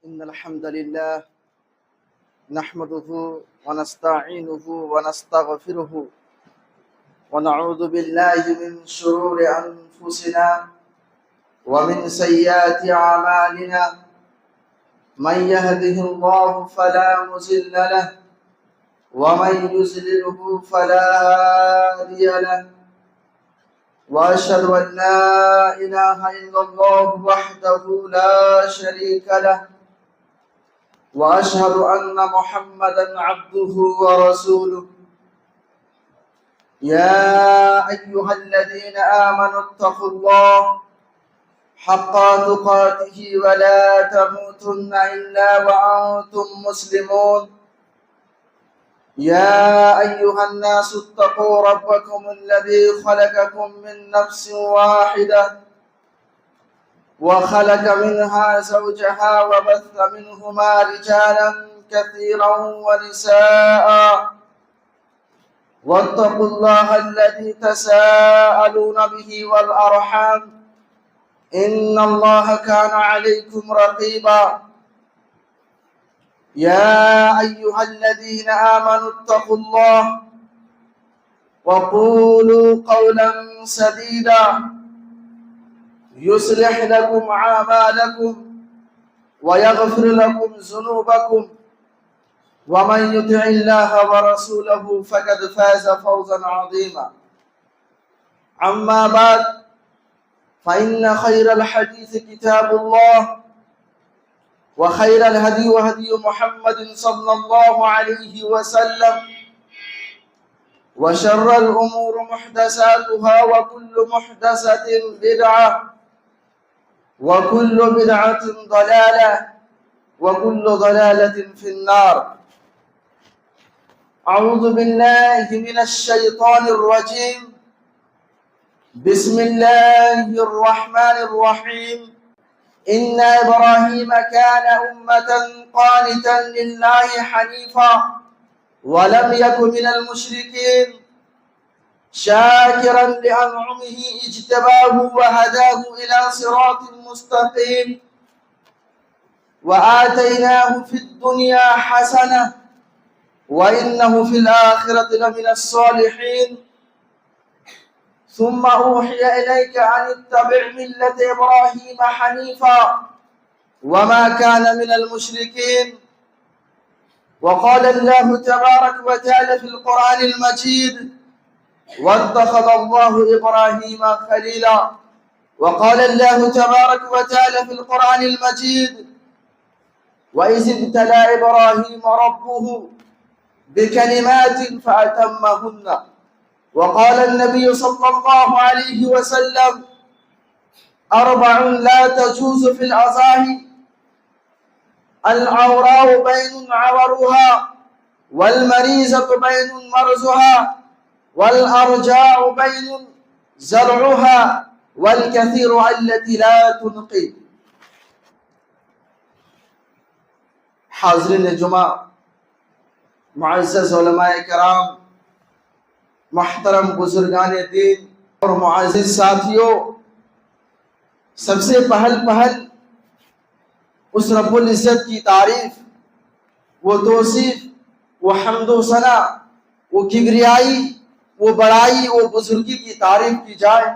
إن الحمد لله نحمده ونستعينه ونستغفره ونعوذ بالله من شرور أنفسنا ومن سيئات أعمالنا. من يهده الله فلا مضل له ومن يضلله فلا هادي له، وأشهد أن لا إله إلا الله وحده لا شريك له، وأشهد أن محمدا عبده ورسوله. يا أيها الذين آمنوا اتقوا الله حق تقاته ولا تموتن إلا وأنتم مسلمون. يا أيها الناس اتقوا ربكم الذي خلقكم من نفس واحدة وخلق منها زوجها وبث منهما رجالا كثيرا ونساء، واتقوا الله الذي تساءلون به والأرحام إن الله كان عليكم رقيبا. يا أيها الذين آمنوا اتقوا الله وقولوا قولا سديدا يصلح لكم أعمالكم ويغفر لكم ذنوبكم، ومن يطع الله ورسوله فقد فاز فوزا عظيما. أما بعد، فإن خير الحديث كتاب الله، وخير الهدي هدي محمد صلى الله عليه وسلم، وشر الأمور محدثاتها، وكل محدثة بدعة، وكل بدعة ضلالة، وكل ضلالة في النار. أعوذ بالله من الشيطان الرجيم. بسم الله الرحمن الرحيم. إن إبراهيم كان أمة قانتا لله حنيفا ولم يكن من المشركين، شاكرا لأنعمه اجتباه وهداه إلى صراط مستقيم، وآتيناه في الدنيا حسنة وإنه في الآخرة لمن الصالحين. ثم أوحي إليك أن اتبع ملة إبراهيم حنيفا وما كان من المشركين. وقال الله تبارك وتعالى في القرآن المجيد: واتخذ الله إبراهيم خليلا. وقال الله تبارك وتعالى في القرآن المجيد: وإذ ابتلى إبراهيم ربه بكلمات فأتمهن. وقال النبي صلى الله عليه وسلم: أربع لا تجوز في الأضاحي: العوراء بين عورها، والمريزة بين مرزها، والأرجاء بين زرعها، والكثير التي لا تنقي. حاضرین جمعہ، معزز علماء کرام، محترم بزرگان دین اور معزز ساتھیوں، سب سے پہل اس رب العزت کی تعریف، وہ توصیف، وہ حمد و ثنا، وہ کبریائی، وہ بڑائی، وہ بزرگی کی تعریف کی جائے،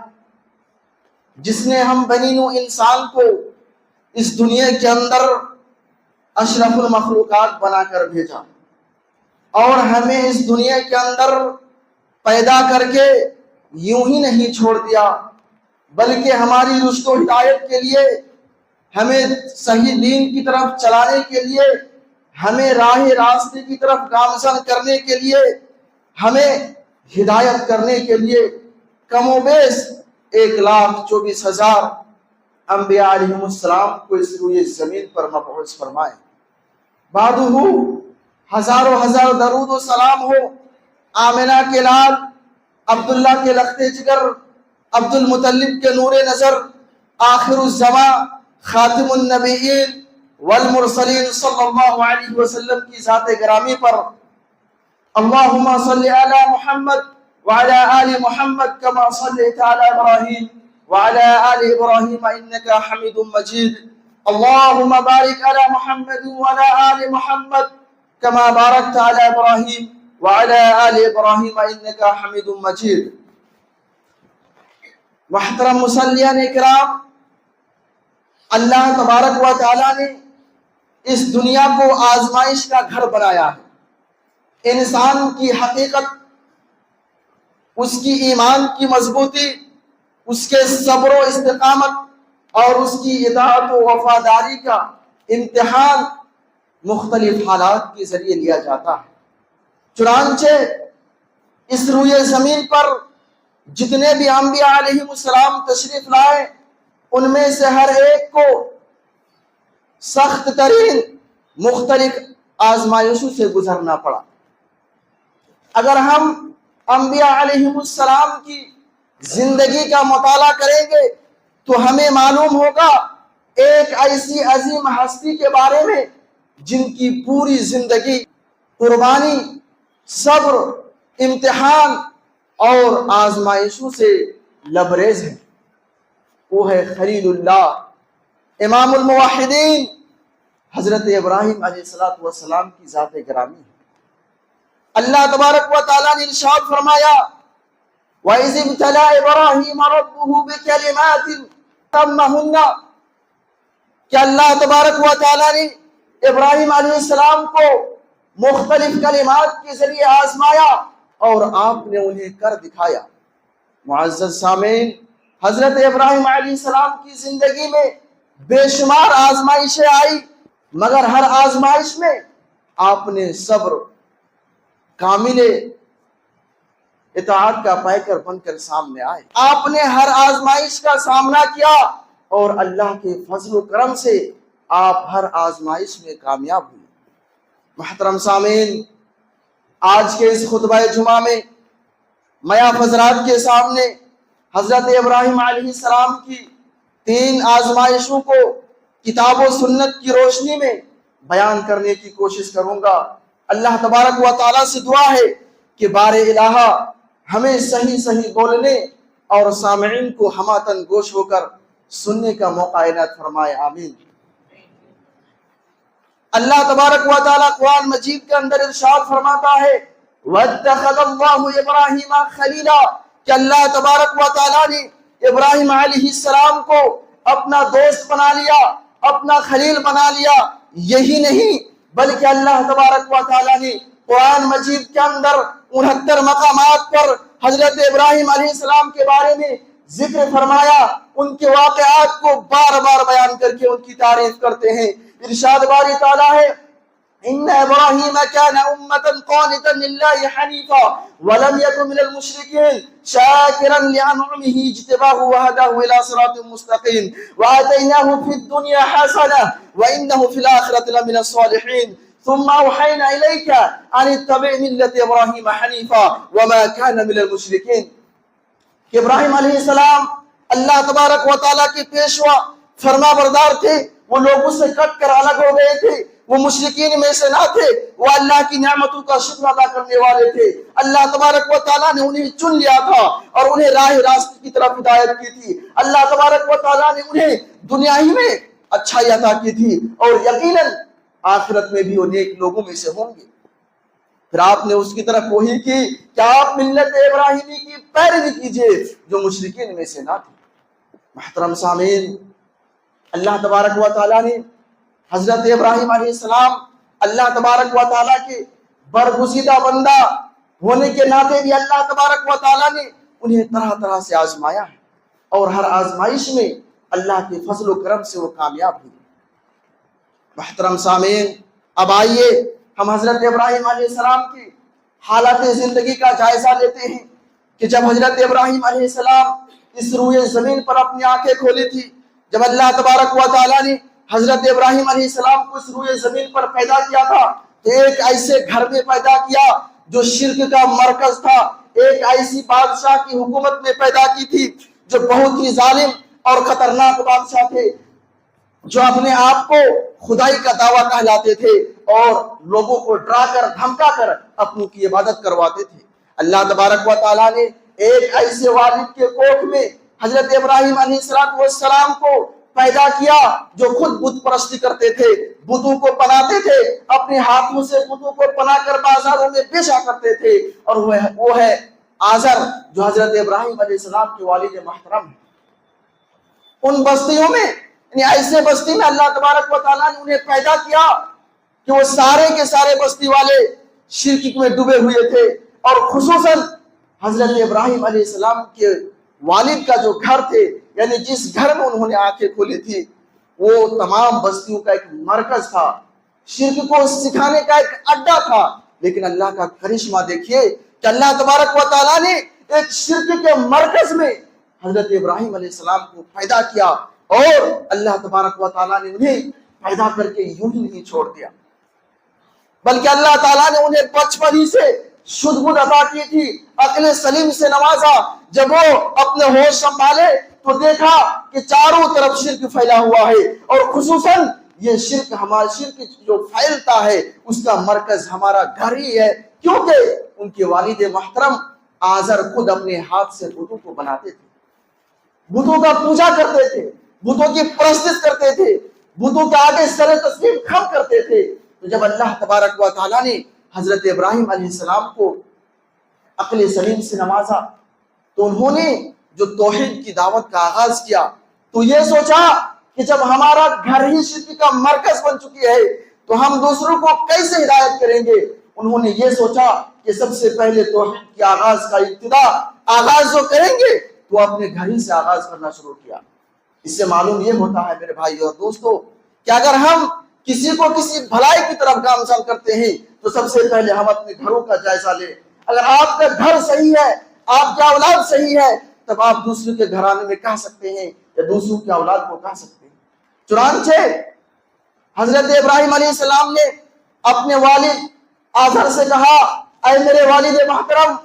جس نے ہم بنی نوع انسان کو اس دنیا کے اندر اشرف المخلوقات بنا کر بھیجا، اور ہمیں اس دنیا کے اندر پیدا کر کے یوں ہی نہیں چھوڑ دیا، بلکہ ہماری رشد و ہدایت کے لیے، ہمیں صحیح دین کی طرف چلانے کے لیے، ہمیں راہ راستے کی طرف گامزن کرنے کے لیے، ہمیں ہدایت کرنے کے لیے کم و بیش 1,24,000 انبیاء علیہم السلام کو اس روئے زمین پر مبعوث فرمائے۔ بعدہ ہزاروں ہزار درود و سلام ہو آمنہ کے لال، عبداللہ کے لخت جگر، عبد المطلب کے نور نظر، آخر الزمان، خاتم النبیین والمرسلین صلی اللہ علیہ وسلم کی ذات گرامی پر۔ اللہم صلی علی محمد وعلى آل محمد كما صليت على إبراهيم وعلى آل إبراهيم إنك حميد مجيد. اللهم بارك على محمد وعلى آل محمد كما باركت على إبراهيم وعلى آل إبراهيم إنك حميد مجيد. محترم مسلیان اکرام، اللہ تبارک و تعالیٰ نے اس دنیا کو آزمائش کا گھر بنایا ہے. انسان کی حقیقت، اس کی ایمان کی مضبوطی، اس کے صبر و استقامت اور اس کی اطاعت و وفاداری کا امتحان مختلف حالات کے ذریعے لیا جاتا ہے. چنانچہ اس روئے زمین پر جتنے بھی انبیاء علیہ السلام تشریف لائے، ان میں سے ہر ایک کو سخت ترین مختلف آزمائشوں سے گزرنا پڑا. اگر ہم انبیاء علیہ السلام کی زندگی کا مطالعہ کریں گے تو ہمیں معلوم ہوگا ایک ایسی عظیم ہستی کے بارے میں جن کی پوری زندگی قربانی، صبر، امتحان اور آزمائشوں سے لبریز ہے. وہ ہے خلیل اللہ، امام الموحدین، حضرت ابراہیم علیہ السلام کی ذات گرامی ہے. اللہ تبارک و تعالیٰ نے ارشاد فرمایا وَإِذِ ابْتَلَىٰ إِبْرَاهِيمَ رَبُّهُ بِكَلِمَاتٍ تَمَّهُنَّ، کہ اللہ تبارک و تعالیٰ نے ابراہیم علیہ السلام کو مختلف کلمات کے ذریعے آزمایا اور آپ نے انہیں کر دکھایا. معزز سامعین، حضرت ابراہیم علیہ السلام کی زندگی میں بے شمار آزمائشیں آئی، مگر ہر آزمائش میں آپ نے صبر، کامل اطاعت کا پیکر بن کر سامنے آئے. آپ نے ہر آزمائش کا سامنا کیا اور اللہ کے فضل و کرم سے آپ ہر آزمائش میں کامیاب ہوئے. محترم سامعین، آج کے اس خطبہ جمعہ میں میں آپ حضرات کے سامنے حضرت ابراہیم علیہ السلام کی 3 آزمائشوں کو کتاب و سنت کی روشنی میں بیان کرنے کی کوشش کروں گا. اللہ تبارک و تعالیٰ سے دعا ہے کہ بار الہٰ ہمیں صحیح صحیح بولنے اور سامعین کو ہماتن گوش ہو کر سننے کا موقع عنایت فرمائے. آمین. اللہ تبارک و تعالیٰ قرآن مجید کے اندر ارشاد فرماتا ہے وَاتَّخَذَ اللَّهُ إِبْرَاهِيمَ خَلِيلًا، کہ اللہ تبارک و تعالیٰ نے ابراہیم علیہ السلام کو اپنا دوست بنا لیا، اپنا خلیل بنا لیا. یہی نہیں بلکہ اللہ تبارک و تعالیٰ نے قرآن مجید کے اندر 69 مقامات پر حضرت ابراہیم علیہ السلام کے بارے میں ذکر فرمایا. ان کے واقعات کو بار بار بیان کر کے ان کی تعریف کرتے ہیں. ارشاد باری تعالیٰ ہے ان ابراہیم کان امۃ قانتا للہ حنیفا ولم یکن من المشرکین شاکرا لانعمہ اجتباہ وہداہ الی صراط مستقیم وآتیناہ فی الدنیا حسنہ وانہ فی الآخرۃ لمن الصالحین ثم اوحینا الیک ان اتبع ملۃ ابراہیم حنیفا وما کان من المشرکین. کہ ابراہیم علیہ السلام اللہ تبارک و تعالیٰ کے پیشوا فرما بردار تھے. وہ لوگوں سے کٹ کر الگ ہو گئے تھے، وہ مشرکین میں سے نہ تھے، وہ اللہ کی نعمتوں کا شکر ادا کرنے والے تھے. اللہ تبارک و تعالیٰ نے انہیں چن لیا تھا اور انہیں راہ راست کی طرف ہدایت کی تھی. اللہ تبارک و تعالیٰ نے انہیں دنیا ہی میں اچھائی عطا کی تھی اور یقیناً آخرت میں بھی وہ نیک لوگوں میں سے ہوں گے. پھر آپ نے اس کی طرف وحی کی کہ آپ ملت ابراہیمی کی پیروی کیجئے جو مشرکین میں سے نہ تھے. محترم سامعین، اللہ تبارک و تعالیٰ نے حضرت ابراہیم علیہ السلام اللہ تبارک و تعالیٰ کے برگزیدہ بندہ ہونے کے ناطے بھی اللہ تبارک و تعالیٰ نے انہیں طرح طرح سے آزمایا ہے اور ہر آزمائش میں اللہ کے فضل و کرم سے وہ کامیاب ہوئے. محترم سامعین، اب آئیے ہم حضرت ابراہیم علیہ السلام کی حالات زندگی کا جائزہ لیتے ہیں کہ جب حضرت ابراہیم علیہ السلام اس روئے زمین پر اپنی آنکھیں کھولی تھی، جب اللہ تبارک و تعالیٰ نے حضرت ابراہیم علیہ السلام کو اس روئے زمین پر پیدا کیا تھا تو ایک ایسے گھر میں پیدا کیا جو شرک کا مرکز تھا. ایک ایسی بادشاہ کی حکومت میں پیدا کی تھی جو بہت ہی ظالم اور خطرناک بادشاہ تھے، جو اپنے آپ کو خدائی کا دعویٰ کہلاتے تھے اور لوگوں کو ڈرا کر دھمکا کر اپنوں کی عبادت کرواتے تھے. اللہ تبارک و تعالیٰ نے ایک ایسے والد کے کوکھ میں حضرت ابراہیم علیہ السلام کو پیدا کیا جو خود بت پرستی کرتے تھے، بتوں کو بناتے تھے، اپنے ہاتھوں سے بتوں کو بنا کر بازاروں میں بیچا کرتے تھے، اور وہ ہے آزر جو حضرت ابراہیم علیہ السلام کے والد محترم ہیں۔ ان بستیوں میں، یعنی ایسے بستی میں اللہ تبارک و تعالیٰ نے انہیں پیدا کیا کہ وہ سارے کے سارے بستی والے شرک میں ڈوبے ہوئے تھے، اور خصوصاً حضرت ابراہیم علیہ السلام کے والد کا جو گھر تھے، یعنی جس گھر میں انہوں نے آنکھیں کھولی تھی، وہ تمام بستیوں کا ایک مرکز تھا، شرک کو سکھانے کا ایک اڈا تھا۔ لیکن اللہ کا کرشمہ دیکھیے کہ اللہ تبارک و تعالیٰ نے ایک شرک کے مرکز میں حضرت ابراہیم علیہ السلام کو پیدا کیا، اور اللہ تبارک و تعالیٰ نے انہیں پیدا کر کے یوں ہی نہیں چھوڑ دیا، بلکہ اللہ تعالیٰ نے انہیں بچپن ہی سے شدھ بدھ عطا کی تھی، عقل سلیم سے نوازا۔ جب وہ اپنے ہوش سنبھالے تو دیکھا کہ چاروں طرف شرک پھیلا ہوا ہے، اور خصوصاً یہ شرک جو پھیلتا ہے اس کا مرکز ہمارا گھر ہی ہے، کیونکہ ان کے والد محترم آزر خود اپنے ہاتھ سے بتوں کو بناتے تھے، بتوں کا پوجا کرتے تھے، بتوں کی پرستش کرتے تھے، بتوں کے آگے سر تسلیم خم کرتے تھے۔ تو جب اللہ تبارک و تعالیٰ نے حضرت ابراہیم علیہ السلام کو عقل سلیم سے نوازا تو انہوں نے جو توحید کی دعوت کا آغاز کیا، تو یہ سوچا کہ جب ہمارا گھر ہی شرک کا مرکز بن چکی ہے تو ہم دوسروں کو کیسے ہدایت کریں گے۔ انہوں نے یہ سوچا کہ سب سے پہلے توحید کی آغاز کا آغاز جو کریں گے تو اپنے گھر ہی سے آغاز کرنا شروع کیا۔ اس سے معلوم یہ ہوتا ہے میرے بھائی اور دوستو کہ اگر ہم کسی کو کسی بھلائی کی طرف گامزن کرتے ہیں تو سب سے پہلے ہم اپنے گھروں کا جائزہ لیں۔ اگر آپ کا گھر صحیح ہے، آپ کی اولاد صحیح ہے، تب آپ دوسروں کے گھرانے میں کہہ سکتے ہیں یا دوسروں کی اولاد کو کہہ سکتے ہیں۔ چنانچہ حضرت ابراہیم علیہ السلام نے اپنے والد آزر سے کہا، اے میرے والد محترم،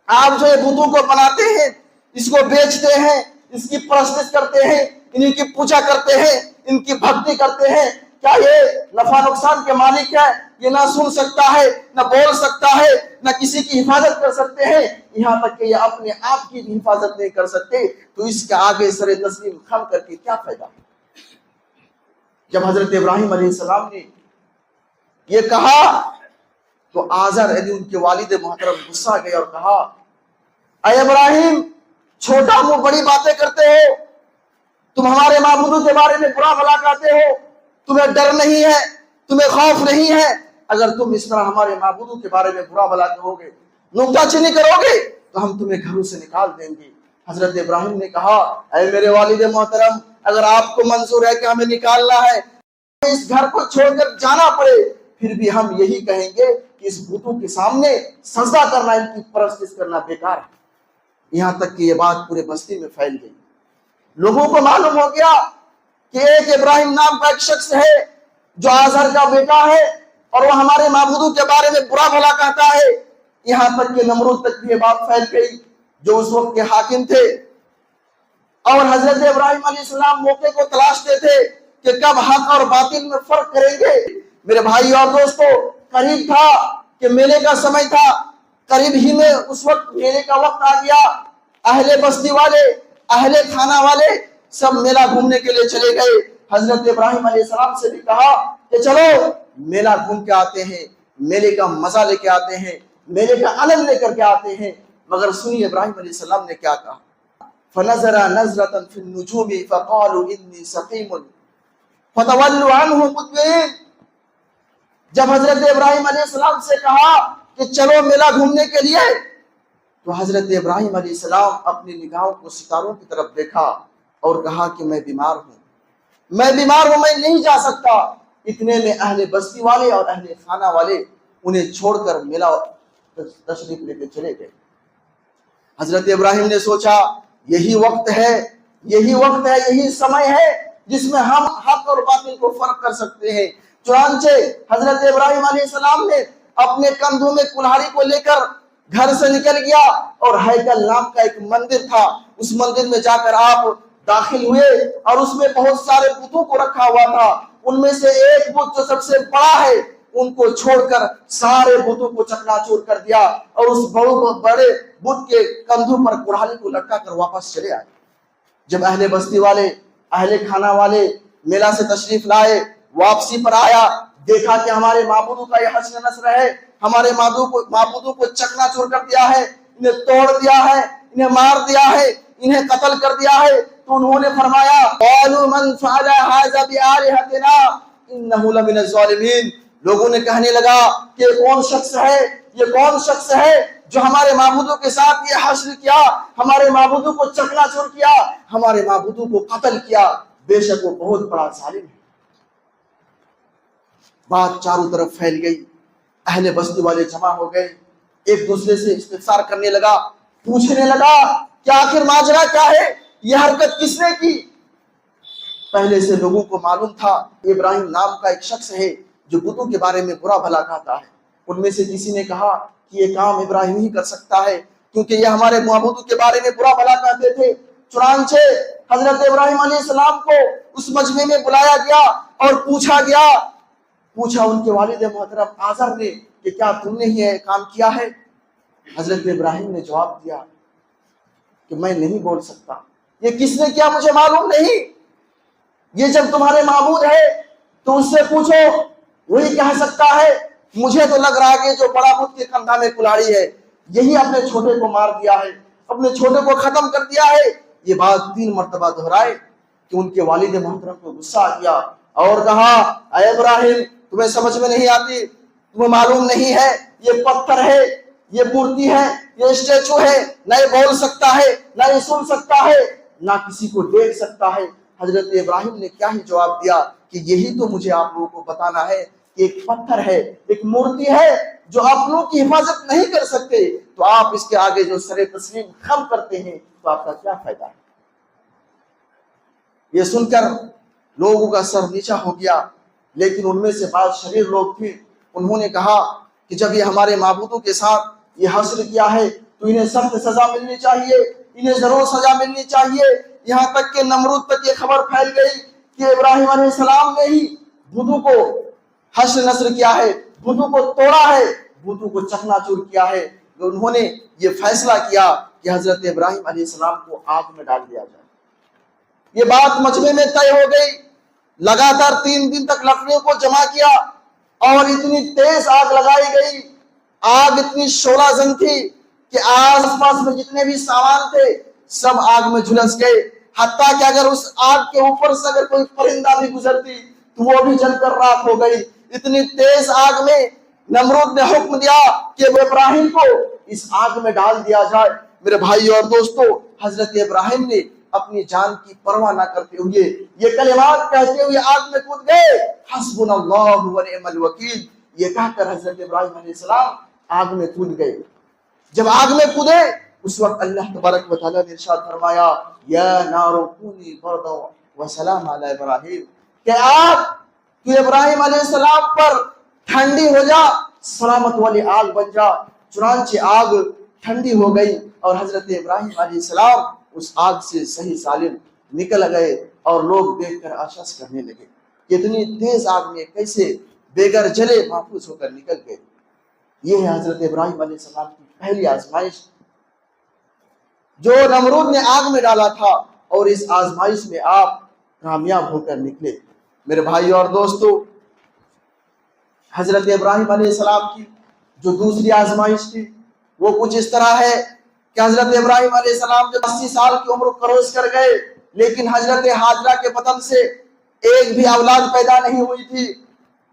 آپ جو یہ بتوں کو بناتے ہیں، اس کو بیچتے ہیں، اس کی پرستش کرتے ہیں، انہیں کی پوجا کرتے ہیں، ان کی بھکتی کرتے ہیں، کیا یہ نفع نقصان کے مالک ہے؟ یہ نہ سن سکتا ہے، نہ بول سکتا ہے، نہ کسی کی حفاظت کر سکتے ہیں، یہاں تک کہ یہ اپنے آپ کی بھی حفاظت نہیں کر سکتے، تو اس کے آگے سر تسلیم خم کر کے کیا فائدہ؟ جب حضرت ابراہیم علیہ السلام نے یہ کہا تو آزر یعنی ان کے والد محترم غصہ گئے اور کہا، اے ابراہیم، چھوٹا منہ بڑی باتیں کرتے ہو، تم ہمارے معبودوں کے بارے میں برا بھلا کہتے ہو، تمہیں ڈر نہیں ہے، تمہیں خوف نہیں ہے؟ اگر تم اس طرح ہمارے معبودوں کے بارے میں برا بھلا کہو گے، نکتہ چینی کرو گے، تو ہم تمہیں گھروں سے نکال دیں گے۔ حضرت ابراہیم نے کہا، اے میرے والد محترم، اگر آپ کو منظور ہے کہ ہمیں نکالنا ہے، اس گھر کو چھوڑ کر جانا پڑے، پھر بھی ہم یہی کہیں گے کہ اس بتوں کے سامنے سجدہ کرنا، ان کی پرستش کرنا بیکار ہے۔ یہاں تک کہ یہ بات پورے بستی میں پھیل گئی، لوگوں کو معلوم ہو گیا کہ ایک ابراہیم نام کا ایک شخص ہے جو آزر کا بیٹا ہے، اور وہ ہمارے معبودوں کے بارے میں برا بھلا کہتا ہے۔ یہاں تک کہ نمرود تک بھی یہ بات پھیل گئی جو اس وقت کے حاکم تھے، اور حضرت ابراہیم علیہ السلام موقع کو تلاشتے تھے کہ کب حق اور باطل میں فرق کریں گے۔ میرے بھائی اور دوستو، قریب تھا کہ میلے کا سمے تھا، قریب ہی میں اس وقت میلے کا وقت آ گیا۔ اہل بستی والے، اہل کھانا والے سب میلہ گھومنے کے لیے چلے گئے۔ حضرت ابراہیم علیہ السلام سے بھی کہا کہ چلو میلہ گھوم کے آتے ہیں، میلے کا مزہ لے کے آتے ہیں، میلے کا آنند لے کر کے آتے ہیں۔ مگر سنیے ابراہیم علیہ السلام نے کیا کہا، فَنَظَرَ نَظْرَةً فِي النُّجُومِ فَقَالُوا إِنِّي سَقِيمٌ فَتَوَلُّوا عَنْهُ مُدْبِرِينَ۔ جب حضرت ابراہیم علیہ السلام سے کہا کہ چلو میلہ گھومنے کے لیے، تو حضرت ابراہیم علیہ السلام اپنی نگاہوں کو ستاروں کی طرف دیکھا اور کہا کہ میں بیمار ہوں، میں نہیں جا سکتا۔ اتنے میں اہل بستی والے اور اہل خانہ والے انہیں چھوڑ کر میلہ تشریف لے کے چلے گئے۔ حضرت ابراہیم نے سوچا یہی وقت ہے، یہی سمے ہے جس میں ہم حق اور باطل کو فرق کر سکتے ہیں۔ چنانچہ حضرت ابراہیم علیہ السلام نے اپنے کندھوں میں کلہاڑی کو لے کر گھر سے نکل گیا، اور ہیکل نام کا ایک مندر تھا، اس مندر میں جا کر آپ داخل ہوئے، اور اس میں بہت سارے بتوں کو رکھا ہوا تھا۔ ان میں سے ایک بت جو سب سے بڑا ہے، ان کو چھوڑ کر سارے بتوں کو چکنا چور کر دیا، اور اس بڑے بت کے کندھوں پر کڑھالی کو لٹکا کر واپس چلے آئے۔ جب اہل بستی والے اہل کھانا والے میلہ سے تشریف لائے، واپسی پر آیا، دیکھا کہ ہمارے معبودوں کا یہ حشر نسر ہے، ہمارے معبودوں کو چکنا چور کر دیا ہے، انہیں توڑ دیا ہے، انہیں مار دیا ہے، انہیں قتل کر دیا ہے۔ تو انہوں نے فرمایا قالوا من فعل هذا بآلهتنا انه لمن الظالمین، لوگوں نے کہنے لگا کہ یہ کون شخص ہے جو ہمارے معبودوں کے ساتھ یہ حشر کیا، ہمارے معبودوں کو چکنا چور کیا، ہمارے معبودوں کو قتل کیا، بے شک وہ بہت بڑا ظالم ہے۔ بات چاروں طرف پھیل گئی، اہل بستی والے جمع ہو گئے، ایک دوسرے سے استفسار کرنے لگا، پوچھنے لگا کہ آخر ماجرا کیا ہے، یہ حرکت کس نے کی؟ پہلے سے لوگوں کو معلوم تھا ابراہیم نام کا ایک شخص ہے جو بتوں کے بارے میں برا بھلا کہتا ہے۔ ان میں سے کسی نے کہا کہ یہ کام ابراہیم ہی کر سکتا ہے کیونکہ یہ ہمارے معبودوں کے بارے میں برا بھلا کہتے تھے۔ چنانچہ حضرت ابراہیم علیہ السلام کو اس مجمع میں بلایا گیا اور پوچھا ان کے والد محترم آزر نے کہ کیا تم نے یہ کام کیا ہے؟ حضرت ابراہیم نے جواب دیا کہ میں نہیں بول سکتا، یہ کس نے کیا مجھے معلوم نہیں، یہ جب تمہارے معبود ہے تو اس سے پوچھو، وہی کہہ سکتا ہے۔ مجھے تو لگ رہا ہے کہ جو بڑا بت کے کندھا میں کلاڑی ہے یہی اپنے چھوٹے کو مار دیا ہے، اپنے چھوٹے کو ختم کر دیا ہے۔ یہ بات 3 مرتبہ دہرائے کہ ان کے والد محترم کو غصہ آ گیا اور کہا اے ابراہیم تمہیں سمجھ میں نہیں آتی، تمہیں معلوم نہیں ہے یہ پتھر ہے، یہ مورتی ہے، یہ اسٹیچو ہے، نہ یہ بول سکتا ہے، نہ یہ سن سکتا ہے، نہ کسی کو دیکھ سکتا ہے۔ حضرت ابراہیم نے کیا ہی جواب دیا کہ یہی تو مجھے آپ لوگوں کو بتانا ہے کہ ایک پتھر ہے، ایک مورتی ہے جو اپنوں کی حفاظت نہیں کر سکتے، تو آپ اس کے آگے جو سر تسلیم خم کرتے ہیں تو آپ کا کیا فائدہ ہے؟ یہ سن کر لوگوں کا سر نیچا ہو گیا، لیکن ان میں سے بعض شریر لوگ تھے، انہوں نے کہا کہ جب یہ ہمارے معبودوں کے ساتھ یہ حشر کیا ہے تو انہیں سخت سزا ملنی چاہیے، انہیں ضرور سزا ملنی چاہیے۔ یہاں تک کہ نمرود تک یہ خبر پھیل گئی کہ ابراہیم علیہ السلام نے ہی بتوں کو حشر نصر کیا ہے، بتوں کو توڑا ہے، بتوں کو چکنا چور کیا ہے۔ انہوں نے یہ فیصلہ کیا کہ حضرت ابراہیم علیہ السلام کو آگ میں ڈال دیا جائے۔ یہ بات مجمع میں طے ہو گئی، لگاتار 3 دن تک لکڑیوں کو جمع کیا اور اتنی تیز آگ لگائی گئی، آگ اتنی شعلہ زن تھی کہ آس پاس میں جتنے بھی سامان تھے سب آگ میں جھلس گئے، حتیٰ کہ اگر اس آگ کے اوپر سے اگر کوئی پرندہ بھی گزرتی تو وہ بھی جل کر راکھ ہو گئی۔ اتنی تیز آگ میں نمرود نے حکم دیا کہ وہ ابراہیم کو اس آگ میں ڈال دیا جائے۔ میرے بھائی اور دوستو، حضرت ابراہیم نے اپنی جان کی پرواہ نہ کرتے ہوئے یہ کلمات کہتے ہوئے آگ میں کود گئے، حسبنا اللہ ونعم الوکیل، یہ کہہ کر حضرت ابراہیم علیہ السلام آگ میں کود گئے۔ جب آگ میں کودے اس وقت اللہ تبارک و تعالیٰ نے ارشاد فرمایا یا نار کونی بردا وسلام علی ابراہیم، کہ آگ تو ابراہیم علیہ السلام پر ٹھنڈی ہو جا، سلامت والی آگ بن جا۔ چنانچہ آگ ٹھنڈی ہو گئی اور حضرت ابراہیم علیہ السلام اس آگ سے صحیح سالم نکل گئے اور لوگ دیکھ کر آشاس کرنے لگے کہ اتنی تیز آگ میں کیسے بغیر جلے محفوظ ہو کر نکل گئے۔ یہ ہے حضرت ابراہیم علیہ السلام کی پہلی آزمائش جو نمرود نے آگ میں ڈالا تھا، اور اس آزمائش میں آپ کامیاب ہو کر نکلے۔ میرے بھائی اور دوستو، حضرت ابراہیم علیہ السلام کی جو دوسری آزمائش تھی وہ کچھ اس طرح ہے کہ حضرت ابراہیم علیہ السلام جب 80 سال کی عمر کروز کر گئے لیکن حضرت ہاجرہ کے بدن سے ایک بھی اولاد پیدا نہیں ہوئی تھی۔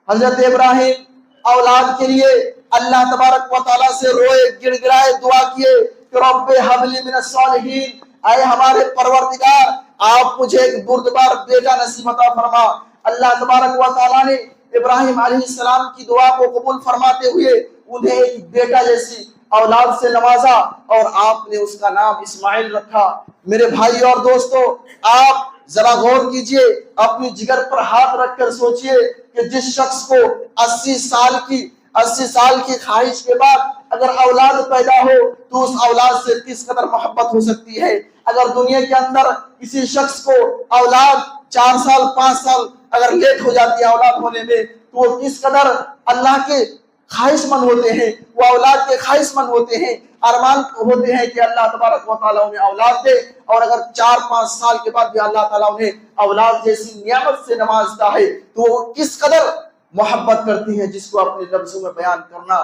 حضرت ابراہیم اولاد کے لیے اللہ تبارک و تعالیٰ سے روئے، گڑ گڑائے، دعا کیے کہ رب ہب لی من الصالحین، اے ہمارے پروردگار آپ مجھے ایک بردبار بیٹا نصیب عطا فرما۔ اللہ تبارک و تعالیٰ نے ابراہیم علیہ السلام کی دعا کو قبول فرماتے ہوئے انہیں ایک بیٹا جیسی اولاد سے نوازا اور آپ نے اس کا نام اسماعیل رکھا۔ میرے بھائی اور دوستو، آپ ذرا غور کیجئے، اپنی جگر پر ہاتھ رکھ کر سوچئے کہ جس شخص کو 80 سال کی خواہش کے بعد اگر اولاد پیدا ہو تو اس اولاد سے کس قدر محبت ہو سکتی ہے۔ اگر دنیا کے اندر کسی شخص کو اولاد 4 سال 5 سال اگر لیٹ ہو جاتی ہے اولاد ہونے میں تو وہ کس قدر اللہ کے خواہش مند ہوتے ہیں، وہ اولاد کے خواہش مند ہوتے ہیں۔ ارمان ہوتے ہیں کہ اللہ تبارک و تعالیٰ انہیں اولاد دے، اور اگر 4-5 سال کے بعد بھی اللہ تعالیٰ انہیں اولاد جیسی نعمت سے نوازتا ہے تو وہ کس قدر محبت کرتی ہے، جس کو اپنے لفظوں میں بیان کرنا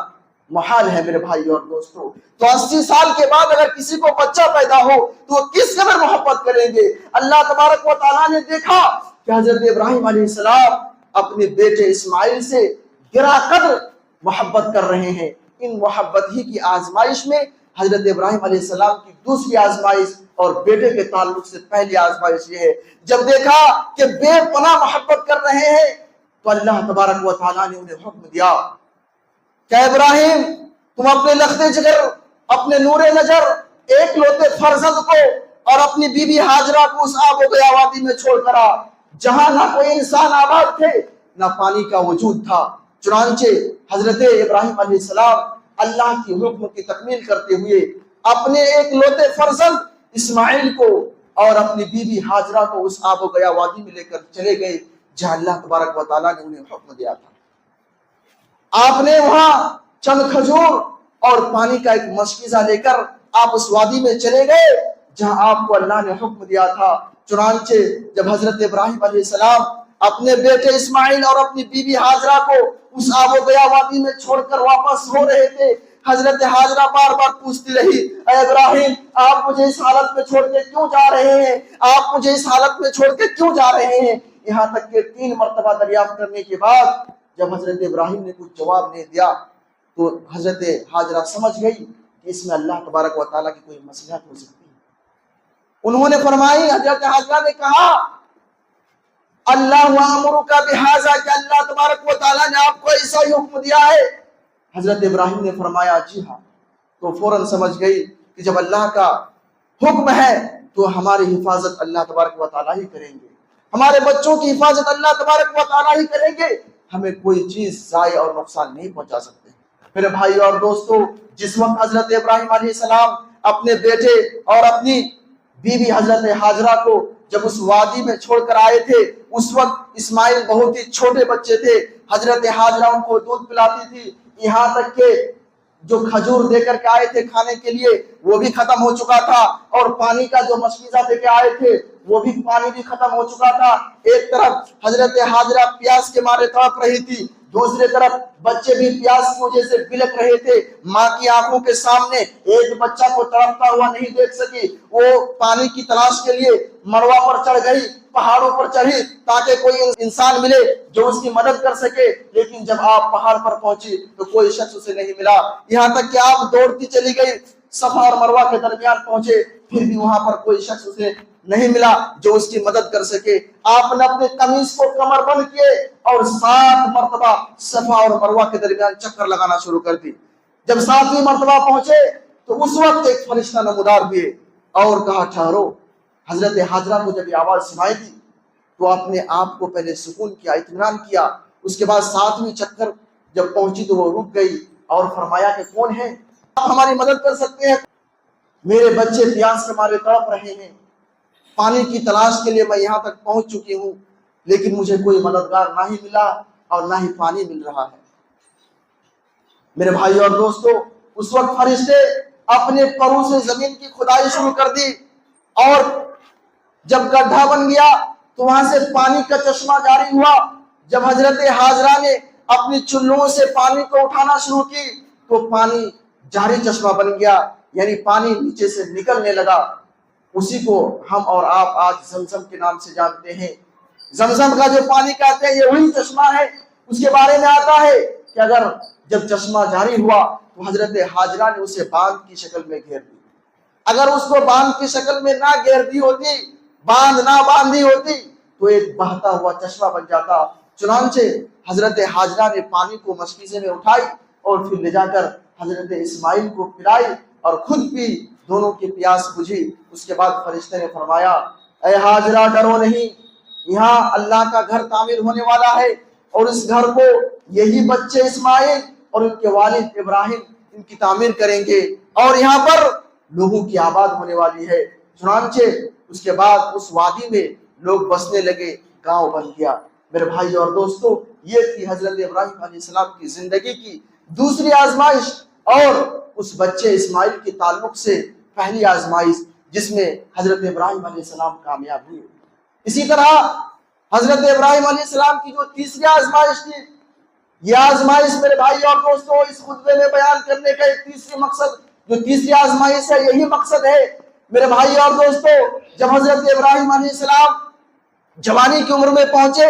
محال ہے میرے بھائی اور دوستوں۔ تو 80 سال کے بعد اگر کسی کو بچہ پیدا ہو تو وہ کس قدر محبت کریں گے۔ اللہ تبارک و تعالیٰ نے دیکھا کہ حضرت ابراہیم علیہ السلام اپنے بیٹے اسماعیل سے گرا قدر محبت کر رہے ہیں۔ ان محبت ہی کی آزمائش میں حضرت ابراہیم علیہ السلام کی دوسری آزمائش اور بیٹے کے تعلق سے پہلی آزمائش یہ ہے، جب دیکھا کہ بے پناہ محبت کر رہے ہیں تو اللہ تبارک و تعالیٰ نے انہیں حکم دیا کہ ابراہیم تم اپنے لخت جگر، اپنے نور نظر ایک لوتے فرزند کو اور اپنی بیوی ہاجرہ کو اس آب و گیا وادی میں چھوڑ کر آ، جہاں نہ کوئی انسان آباد تھے نہ پانی کا وجود تھا۔ چنانچہ حضرت ابراہیم علیہ السلام اللہ کی حکم کی تکمیل کرتے ہوئے اپنے ایک لوتے فرزند اسماعیل کو اور اپنی بیوی ہاجرہ کو اس آب و گیا وادی میں لے کر چلے گئے جہاں اللہ تبارک و تعالیٰ نے انہیں حکم دیا تھا۔ آپ نے وہاں چند کھجور اور پانی کا ایک مشکیزہ لے کر آپ اس وادی میں چلے گئے جہاں آپ کو اللہ نے حکم دیا تھا۔ چنانچہ جب حضرت ابراہیم علیہ السلام اپنے بیٹے اسماعیل اور اپنی بیوی ہاجرہ کو اس آب و گیا وادی میں چھوڑ کر واپس ہو رہے تھے، حضرت ہاجرہ بار بار پوچھتی رہی، اے ابراہیم آپ مجھے اس حالت میں چھوڑ کے کیوں جا رہے ہیں، آپ مجھے اس حالت میں چھوڑ کے کیوں جا رہے ہیں؟ یہاں تک کہ 3 مرتبہ دریافت کرنے کے بعد جب حضرت ابراہیم نے کچھ جواب نہیں دیا تو حضرت ہاجرہ سمجھ گئی کہ اس میں اللہ تبارک و تعالیٰ کی کوئی مصلحت ہو سکتی ہے۔ انہوں نے فرمائی، حضرت ہاجرہ نے کہا اللہ وامرک بہذا، کہ اللہ تبارک و تعالیٰ نے آپ کو ایسا ہی حکم دیا ہے؟ حضرت ابراہیم نے فرمایا جی ہاں۔ تو فوراً سمجھ گئی کہ جب اللہ کا حکم ہے تو ہماری حفاظت اللہ تبارک و تعالیٰ ہی کریں گے، ہمارے بچوں کی حفاظت اللہ تبارک و تعالیٰ ہی کریں گے، ہمیں کوئی چیز ضائع اور نقصان نہیں پہنچا سکتے۔ میرے بھائی اور دوستو، جس وقت حضرت ابراہیم علیہ السلام اپنے بیٹے اور اپنی بیوی حضرت ہاجرہ کو جب اس وادی میں چھوڑ کر آئے تھے، اس وقت اسماعیل بہت ہی چھوٹے بچے تھے، حضرت ہاجرہ ان کو دودھ پلاتی تھی، یہاں تک کہ جو کھجور دے کر کے آئے تھے کھانے کے لیے وہ بھی ختم ہو چکا تھا، اور پانی کا جو مشکیزہ دے کے آئے تھے وہ بھی پانی بھی ختم ہو چکا تھا۔ ایک طرف حضرت ہاجرہ پیاس کے مارے تڑپ رہی تھی، دوسری طرف بچے بھی پیاس کی وجہ سے بلک رہے تھے۔ ماں کی آنکھوں کے سامنے ایک بچہ کو تڑپتا ہوا نہیں دیکھ سکی، وہ پانی کی تلاش کے لیے مروہ پر چڑھ گئی، پہاڑوں پر چڑھی تاکہ کوئی انسان ملے جو اس کی مدد کر سکے، لیکن جب آپ پہاڑ پر پہنچی تو کوئی شخص اسے نہیں ملا، یہاں تک کہ آپ دوڑتی چلی گئی، صفا اور مروہ کے درمیان پہنچے، پھر بھی وہاں پر کوئی شخص اسے نہیں ملا جو اس کی مدد کر سکے۔ آپ نے اپنے قمیص کو کمر بند کیے اور 7 مرتبہ صفا اور مروہ کے درمیان چکر لگانا شروع کر دی۔ جب 7ویں مرتبہ پہنچے تو اس وقت ایک فرشتہ نمودار ہوئے اور کہا ٹھہرو۔ حضرت ہاجرہ کو جب یہ آواز سنائی دی تو اپنے آپ کو پہلے سکون کیا، اطمینان کیا، اس کے بعد 7ویں چکر جب پہنچی تو وہ رک گئی اور فرمایا کہ کون ہے، آپ ہماری مدد کر سکتے ہیں؟ میرے بچے پیاس کے مارے تڑپ رہے ہیں، پانی کی تلاش کے لیے میں یہاں تک پہنچ چکی ہوں، لیکن مجھے کوئی مددگار نہ ہی ملا اور نہ ہی پانی مل رہا ہے۔ میرے بھائی اور دوستو، اس وقت فرشتے اپنے پروں سے زمین کی کھدائی شروع کر دی، اور جب گڈھا بن گیا تو وہاں سے پانی کا چشمہ جاری ہوا۔ جب حضرت ہاجرہ نے اپنی چلوں سے پانی کو اٹھانا شروع کی تو پانی جاری چشمہ بن گیا، یعنی پانی نیچے سے نکلنے لگا۔ اسی کو ہم اور آپ آج زمزم کے نام سے جانتے ہیں۔ زمزم کا جو پانی کہتے ہیں یہ وہی چشمہ ہے۔ اس کے بارے میں آتا ہے کہ اگر جب چشمہ جاری ہوا تو حضرت ہاجرہ نے اسے باندھ کی شکل میں گھیر دی، اگر اس کو باندھ کی شکل میں نہ گھیر دی ہوتی، باندھ نہ باندھی ہوتی تو ایک بہتا ہوا چشمہ بن جاتا۔ چنانچہ حضرت ہاجرہ نے پانی کو مشکیزے میں اٹھائی اور پھر لے جا کر حضرت اسماعیل کو پلائی اور خود پی، دونوں کی پیاس بجھی۔ اس کے بعد فرشتے نے فرمایا، اے ہاجرہ ڈرو نہیں، یہاں اللہ کا گھر تعمیر ہونے والا ہے، اور اس گھر کو یہی بچے اسماعیل اور ان کے والد ابراہیم ان کی تعمیر کریں گے، اور یہاں پر لوگوں کی آباد ہونے والی ہے۔ چنانچہ اس کے بعد اس وادی میں لوگ بسنے لگے، گاؤں بن گیا۔ میرے بھائی اور دوستو، یہ تھی حضرت ابراہیم علیہ السلام کی زندگی کی دوسری آزمائش۔ اور اس بچے اسماعیل کے تعلق سے پہلی آزمائش جس میں حضرت ابراہیم علیہ السلام کامیاب ہوئے۔ اسی طرح حضرت ابراہیم علیہ السلام کی جو تیسری آزمائش تھی، یہ آزمائش میرے بھائی اور دوستوں اس خطبے میں بیان کرنے کا ایک تیسری مقصد، جو تیسری آزمائش ہے، یہی مقصد ہے میرے بھائی اور دوستوں۔ جب حضرت ابراہیم علیہ السلام جوانی کی عمر میں پہنچے،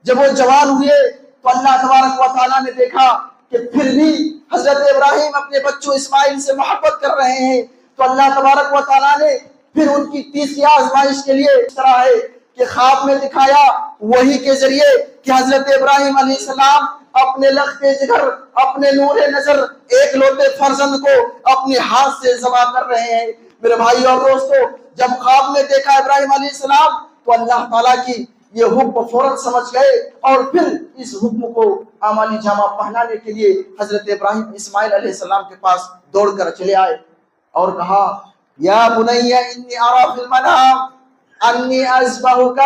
جب وہ جوان ہوئے تو اللہ تبارک و تعالیٰ نے دیکھا کہ پھر بھی حضرت ابراہیم اپنے بچوں اسماعیل سے محبت کر رہے ہیں، تو اللہ تبارک و تعالیٰ نے پھر ان کی تیسری آزمائش کے لیے اس طرح ہے کہ خواب میں دکھایا وہی کے ذریعے کہ حضرت ابراہیم علیہ السلام اپنے لخت جگر، اپنے نور نظر ایک لوتے فرزند کو اپنے ہاتھ سے ذبح کر رہے ہیں۔ میرے بھائی اور دوستو، جب خواب میں دیکھا ابراہیم علیہ السلام تو اللہ تعالیٰ کی یہ حکم فوراً سمجھ گئے، اور پھر اس حکم کو عملی جامہ پہنانے کے لیے حضرت ابراہیم اسماعیل علیہ السلام کے پاس دوڑ کر چلے آئے اور کہا یا بنی انی اری فی المنام انی اذبحک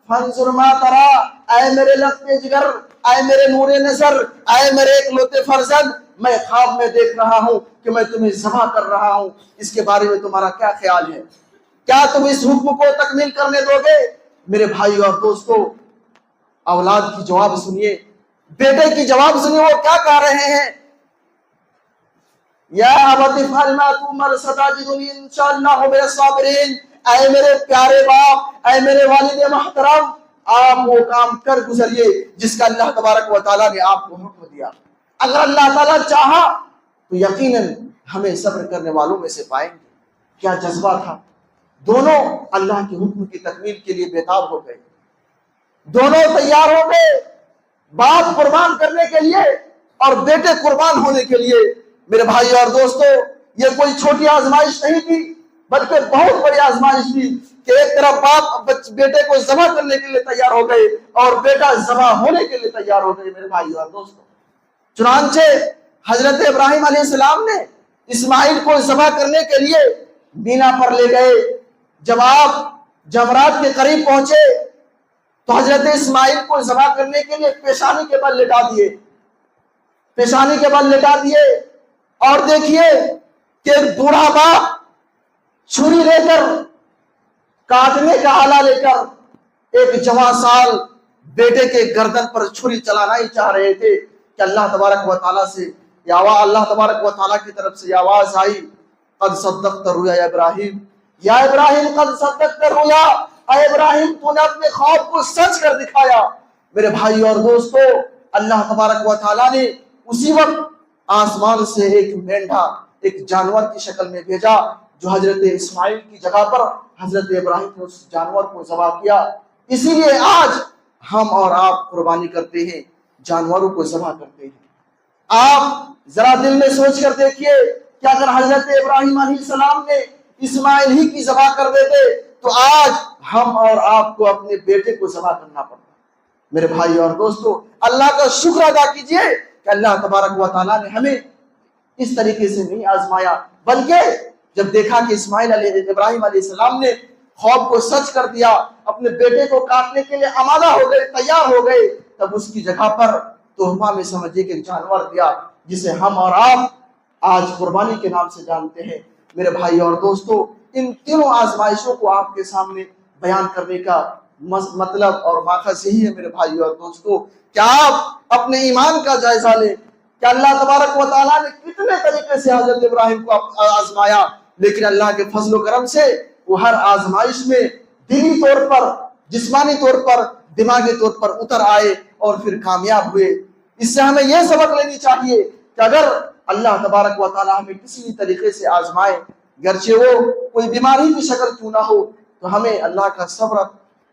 فانظر ما تری، اے میرے لخت جگر، اے میرے نور نظر، اے میرے اکلوتے فرزند، میں خواب میں دیکھ رہا ہوں کہ میں تمہیں ذبح کر رہا ہوں، اس کے بارے میں تمہارا کیا خیال ہے؟ کیا تم اس حکم کو تکمیل کرنے دو گے؟ میرے بھائی اور دوستو، اولاد کی جواب سنیے، بیٹے کی جواب سنیے، وہ کیا کہہ رہے ہیں؟ یا ابت افعل ما تؤمر ستجدنی انشاءاللہ من الصابرین، اے میرے پیارے باپ، اے میرے والد محترم، آپ وہ کام کر گزریے جس کا اللہ تبارک و تعالیٰ نے آپ کو حکم دیا۔ اگر اللہ تعالیٰ چاہا تو یقیناً ہمیں صبر کرنے والوں میں سے پائیں گے۔ کیا جذبہ تھا! دونوں اللہ کے حکم کی تکمیل کے لیے بیتاب ہو گئے، دونوں تیار ہو گئے، باپ قربان کرنے کے لیے اور بیٹے قربان ہونے کے لیے۔ میرے بھائی اور دوستو، یہ کوئی چھوٹی آزمائش نہیں تھی، بلکہ بہت بڑی آزمائش تھی کہ ایک طرف باپ بیٹے کو ذبح کرنے کے لیے تیار ہو گئے اور بیٹا ذبح ہونے کے لیے تیار ہو گئے۔ میرے بھائی اور دوستو، چنانچہ حضرت ابراہیم علیہ السلام نے اسماعیل کو ذبح کرنے کے لیے مینا پر لے گئے۔ جب آپ جمرات کے قریب پہنچے تو حضرت اسماعیل کو ذبح کرنے کے لیے پیشانی کے بل لٹا دیے، پیشانی کے بل لٹا دیے، اور دیکھیے کہ ایک بوڑھا باپ چھری لے کر، کاٹنے کا آلہ لے کر ایک جوان سال بیٹے کے گردن پر چھری چلانا ہی چاہ رہے تھے کہ اللہ تبارک و تعالیٰ سے اللہ تبارک و تعالیٰ کی طرف سے یہ آواز آئی، قد صدقت الرؤیا یا ابراہیم، یا ابراہیم قد صدقت الرؤیا، اے ابراہیم تو نے اپنے خواب کو سچ کر دکھایا۔ میرے بھائی اور دوستو، اللہ تبارک و تعالیٰ نے اسی وقت آسمان سے ایک مینڈھا، ایک جانور کی شکل میں بھیجا، جو حضرت اسماعیل کی جگہ پر حضرت ابراہیم نے اس جانور کو ذبح کیا۔ اسی لیے آج ہم اور آپ قربانی کرتے ہیں، جانوروں کو ذبح کرتے ہیں۔ آپ ذرا دل میں سوچ کر دیکھیے کہ اگر حضرت ابراہیم علیہ السلام نے اسماعیل ہی کی ذبح کر دیتے تو آج ہم اور آپ کو اپنے بیٹے کو ذبح کرنا پڑتا۔ میرے بھائی اور دوستو، اللہ کا شکر ادا کیجئے کہ اللہ تبارک و تعالیٰ نے ہمیں اس طریقے سے نہیں آزمایا، بلکہ جب دیکھا کہ ابراہیم علیہ السلام نے خواب کو سچ کر دیا، اپنے بیٹے کو کاٹنے کے لیے آمادہ ہو گئے، تیار ہو گئے، تب اس کی جگہ پر تحفہ میں سمجھے کہ جانور دیا، جسے ہم اور آپ آج قربانی کے نام سے جانتے ہیں۔ میرے بھائی اور دوستو، ان تینوں آزمائشوں کو آپ کے سامنے بیان کرنے کا مطلب اور ماخذ یہی ہے میرے بھائی اور دوستو، کہ آپ اپنے ایمان کا جائزہ لیں کہ اللہ تبارک و تعالیٰ نے کتنے طریقے سے حضرت ابراہیم کو آزمایا، لیکن اللہ کے فضل و کرم سے وہ ہر آزمائش میں دینی طور پر، جسمانی طور پر، دماغی طور پر اتر آئے اور پھر کامیاب ہوئے۔ اس سے ہمیں یہ سبق لینی چاہیے کہ اگر اللہ تبارک و تعالیٰ ہمیں کسی بھی طریقے سے آزمائے، گرچہ وہ کوئی بیماری کی شکل کیوں نہ ہو، تو ہمیں اللہ کا صبر،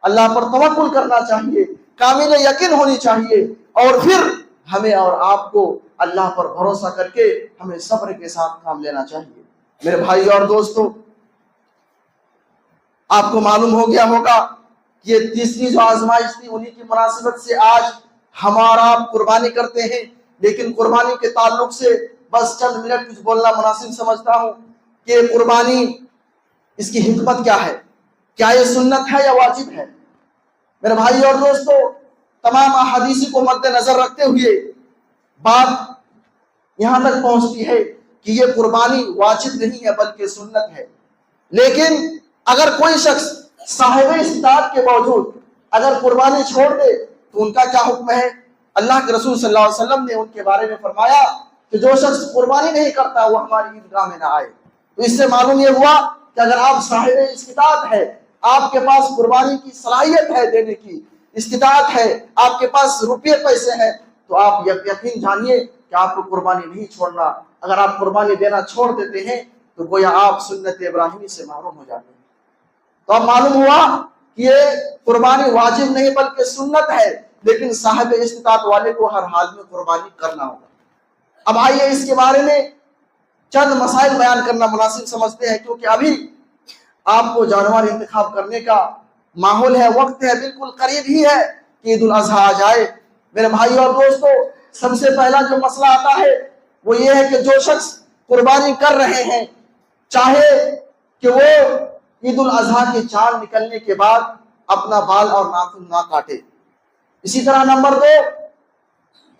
اللہ پر توکل کرنا چاہیے، کامل یقین ہونی چاہیے، اور پھر ہمیں اور آپ کو اللہ پر بھروسہ کر کے ہمیں صبر کے ساتھ کام لینا چاہیے۔ میرے بھائی اور دوستو، آپ کو معلوم ہو گیا ہوگا کہ یہ تیسری جو آزمائش تھی، انہی کی مناسبت سے آج ہم اور آپ قربانی کرتے ہیں، لیکن قربانی کے تعلق سے بس چند منٹ کچھ بولنا مناسب سمجھتا ہوں کہ قربانی، اس کی حکمت کیا ہے، کیا یہ سنت ہے یا واجب ہے؟ میرے بھائی اور دوستو، تمام احادیث کو مد نظر رکھتے ہوئے بات یہاں تک پہنچتی ہے کہ یہ قربانی واجب نہیں ہے بلکہ سنت ہے، لیکن اگر کوئی شخص صاحب استطاعت کے باوجود اگر قربانی چھوڑ دے تو ان کا کیا حکم ہے؟ اللہ کے رسول صلی اللہ علیہ وسلم نے ان کے بارے میں فرمایا کہ جو شخص قربانی نہیں کرتا وہ ہماری عیدگاہ میں نہ آئے۔ تو اس سے معلوم یہ ہوا کہ اگر آپ صاحب استطاعت ہے، آپ کے پاس قربانی کی صلاحیت ہے، دینے کی استطاعت ہے، آپ کے پاس روپے پیسے ہیں، تو آپ یقین جانیے کہ آپ کو قربانی نہیں چھوڑنا۔ اگر آپ قربانی دینا چھوڑ دیتے ہیں تو گویا آپ سنت ابراہیمی سے محروم ہو جاتے ہیں۔ تو اب معلوم ہوا کہ یہ قربانی واجب نہیں بلکہ سنت ہے، لیکن صاحب استطاعت والے کو ہر حال میں قربانی کرنا ہوگا۔ اب آئیے اس کے بارے میں چند مسائل بیان کرنا مناسب سمجھتے ہیں، کیونکہ ابھی آپ کو جانور انتخاب کرنے کا ماحول ہے، وقت ہے، بالکل قریب ہی ہے کہ عید الاضحیٰ آ جائے۔ میرے بھائی اور دوستو، سب سے پہلا جو مسئلہ آتا ہے وہ یہ ہے کہ جو شخص قربانی کر رہے ہیں چاہے کہ وہ عید الاضحیٰ کے چاند نکلنے کے بعد اپنا بال اور ناخن نہ کاٹے۔ اسی طرح نمبر 2،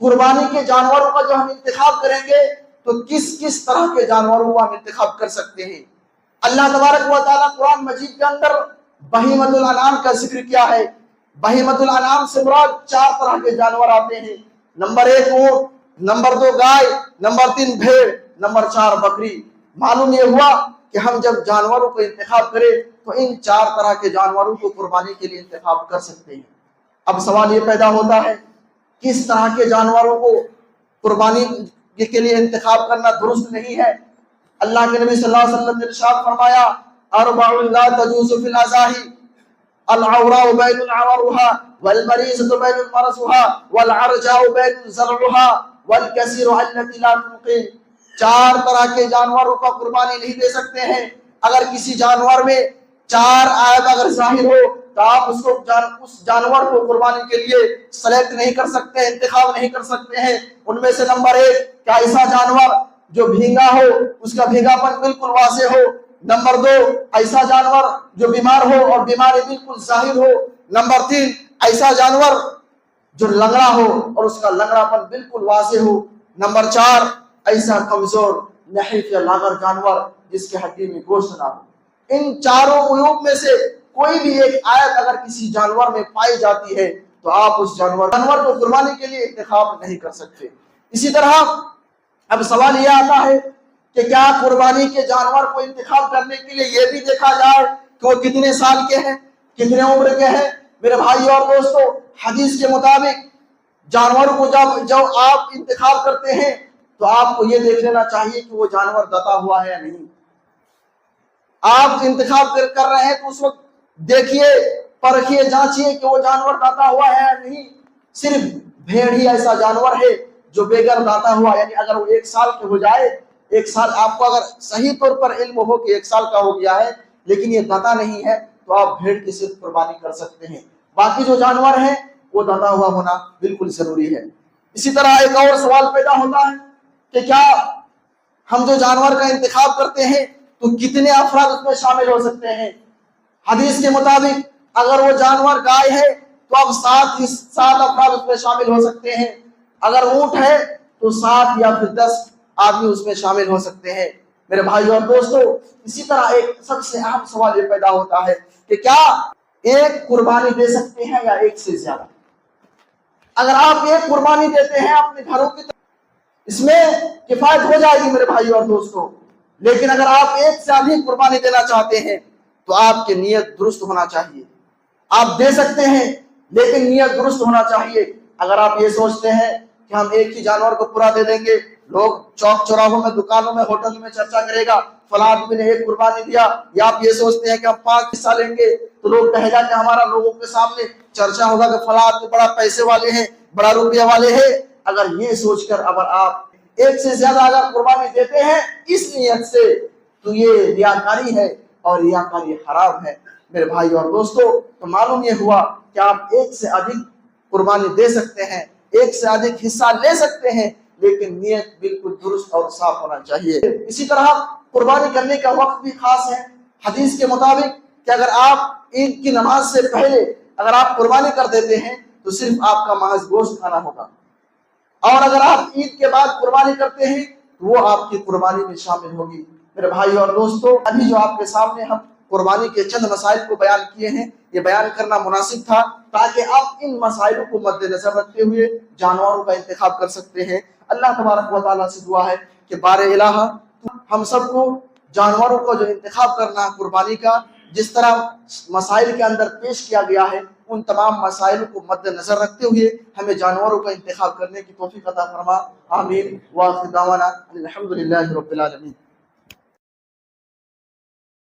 قربانی کے جانوروں کا جو ہم انتخاب کریں گے تو کس کس طرح کے جانوروں کو ہم انتخاب کر سکتے ہیں۔ اللہ تبارک و تعالیٰ قرآن مجید کے اندر بہیمۃ الانعام کا ذکر کیا ہے۔ بہیمۃ الانعام سے مراد 4 طرح کے جانور آتے ہیں۔ نمبر 1 اونٹ، نمبر 2 گائے، نمبر 3 بھیڑ، نمبر 4 بکری۔ معلوم یہ ہوا کہ ہم جب جانوروں کو انتخاب کریں تو ان 4 طرح کے جانوروں کو قربانی کے لیے انتخاب کر سکتے ہیں۔ اب سوال یہ پیدا ہوتا ہے کس طرح کے جانوروں کو قربانی کے لیے انتخاب کرنا درست نہیں ہے۔ اللہ کے نبی صلی اللہ علیہ وسلم نے ارشاد فرمایا، اربع لا تجوز فی الاضاحی، العوراء بین عورها، والمریضة بین مرضها، والعرجاء بین زرعها، والکثیر التي لا تنقی۔ 4 طرح کے جانوروں کا قربانی نہیں دے سکتے ہیں۔ اگر کسی جانور میں 4 عیب اگر ظاہر ہو تو آپ اس جانور کو قربانی کے لیے سلیکٹ نہیں کر سکتے، انتخاب نہیں کر سکتے ہیں۔ ان میں سے نمبر 1 کہ ایسا جانور جو بھینگا ہو، اس کا بھینگا پن بالکل واضح ہو۔ نمبر 2 ایسا جانور جو بیمار ہو اور بیماری بالکل ظاہر ہو۔ نمبر 3 ایسا جانور جو لنگڑا ہو اور اس کا لنگڑا پن بالکل واضح ہو۔ نمبر 4 ایسا کمزور نحیف یا لاغر جانور جس کے ہڈی میں گوشت نہ ہو۔ ان 4 عیوب میں سے کوئی بھی ایک عیب اگر کسی جانور میں پائی جاتی ہے تو آپ اس جانور کو قربانی کے لیے انتخاب نہیں کر سکتے۔ اسی طرح اب سوال یہ آتا ہے کہ کیا قربانی کے جانور کو انتخاب کرنے کے لیے یہ بھی دیکھا جائے کہ وہ کتنے سال کے ہیں، کتنے عمر کے ہیں؟ میرے بھائی اور دوستو، حدیث کے مطابق جانوروں کو جب آپ انتخاب کرتے ہیں تو آپ کو یہ دیکھ لینا چاہیے کہ وہ جانور دتا ہوا ہے یا نہیں۔ آپ انتخاب کر رہے ہیں تو اس وقت دیکھیے، پرکھیے، جانچیے کہ وہ جانور داتا ہوا ہے یا نہیں۔ صرف بھیڑ ہی ایسا جانور ہے جو بغیر داتا ہوا، یعنی اگر وہ 1 سال کے ہو جائے، 1 سال آپ کو اگر صحیح طور پر علم ہو کہ 1 سال کا ہو گیا ہے لیکن یہ داتا نہیں ہے تو آپ بھیڑ کی صرف قربانی کر سکتے ہیں۔ باقی جو جانور ہیں وہ داتا ہوا ہونا بالکل ضروری ہے۔ اسی طرح ایک اور سوال پیدا ہوتا ہے کہ کیا ہم جو جانور کا انتخاب کرتے ہیں تو کتنے افراد اس میں شامل ہو سکتے ہیں؟ حدیث کے مطابق اگر وہ جانور گائے ہے تو اب 7 افراد اس میں شامل ہو سکتے ہیں، اگر اونٹ ہے تو 7 یا پھر 10 آدمی اس میں شامل ہو سکتے ہیں۔ میرے بھائی اور دوستو، اسی طرح ایک سب سے اہم سوال یہ پیدا ہوتا ہے کہ کیا ایک قربانی دے سکتے ہیں یا ایک سے زیادہ؟ اگر آپ ایک قربانی دیتے ہیں اپنے گھروں کی اس میں کفایت ہو جائے گی میرے بھائی اور دوستو، لیکن اگر آپ ایک سے ادھک قربانی دینا چاہتے ہیں تو آپ کی نیت درست ہونا چاہیے۔ آپ دے سکتے ہیں لیکن نیت درست ہونا چاہیے۔ اگر آپ یہ سوچتے ہیں کہ ہم ایک ہی جانور کو پورا دے دیں گے، لوگ چوک چوراہوں میں، دکانوں میں، ہوٹل میں چرچا کرے گا فلاں آدمی نے ایک قربانی دیا، یا آپ یہ سوچتے ہیں کہ ہم 5 حصہ لیں گے تو لوگ کہے گا کہ ہمارا لوگوں کے سامنے چرچا ہوگا کہ فلاں آدمی بڑا پیسے والے ہیں، بڑا روپیہ والے ہیں۔ اگر یہ سوچ کر اگر آپ ایک سے زیادہ اگر قربانی دیتے ہیں اس نیت سے تو یہ ریاکاری ہے اور ریاکاری حرام ہے۔ میرے بھائی اور دوستو، تو معلوم یہ ہوا کہ آپ ایک سے ادھک قربانی دے سکتے ہیں، ایک سے ادھک حصہ لے سکتے ہیں، لیکن نیت بالکل درست اور صاف ہونا چاہیے۔ اسی طرح قربانی کرنے کا وقت بھی خاص ہے۔ حدیث کے مطابق کہ اگر آپ عید کی نماز سے پہلے اگر آپ قربانی کر دیتے ہیں تو صرف آپ کا محض گوشت کھانا ہوگا، اور اگر آپ عید کے بعد قربانی کرتے ہیں تو وہ آپ کی قربانی میں شامل ہوگی۔ میرے بھائی اور دوستو، ابھی جو آپ کے سامنے ہم قربانی کے چند مسائل کو بیان کیے ہیں، یہ بیان کرنا مناسب تھا تاکہ آپ ان مسائل کو مد نظر رکھتے ہوئے جانوروں کا انتخاب کر سکتے ہیں۔ اللہ تبارک و تعالیٰ سے دعا ہے کہ بار الہ ہم سب کو جانوروں کا جو انتخاب کرنا ہے قربانی کا، جس طرح مسائل کے اندر پیش کیا گیا ہے، ان تمام مسائل کو مد نظر رکھتے ہوئے ہمیں جانوروں کا انتخاب کرنے کی توفیق عطا فرما۔ آمین۔ وآخر دعوانا الحمدللہ رب العالمین۔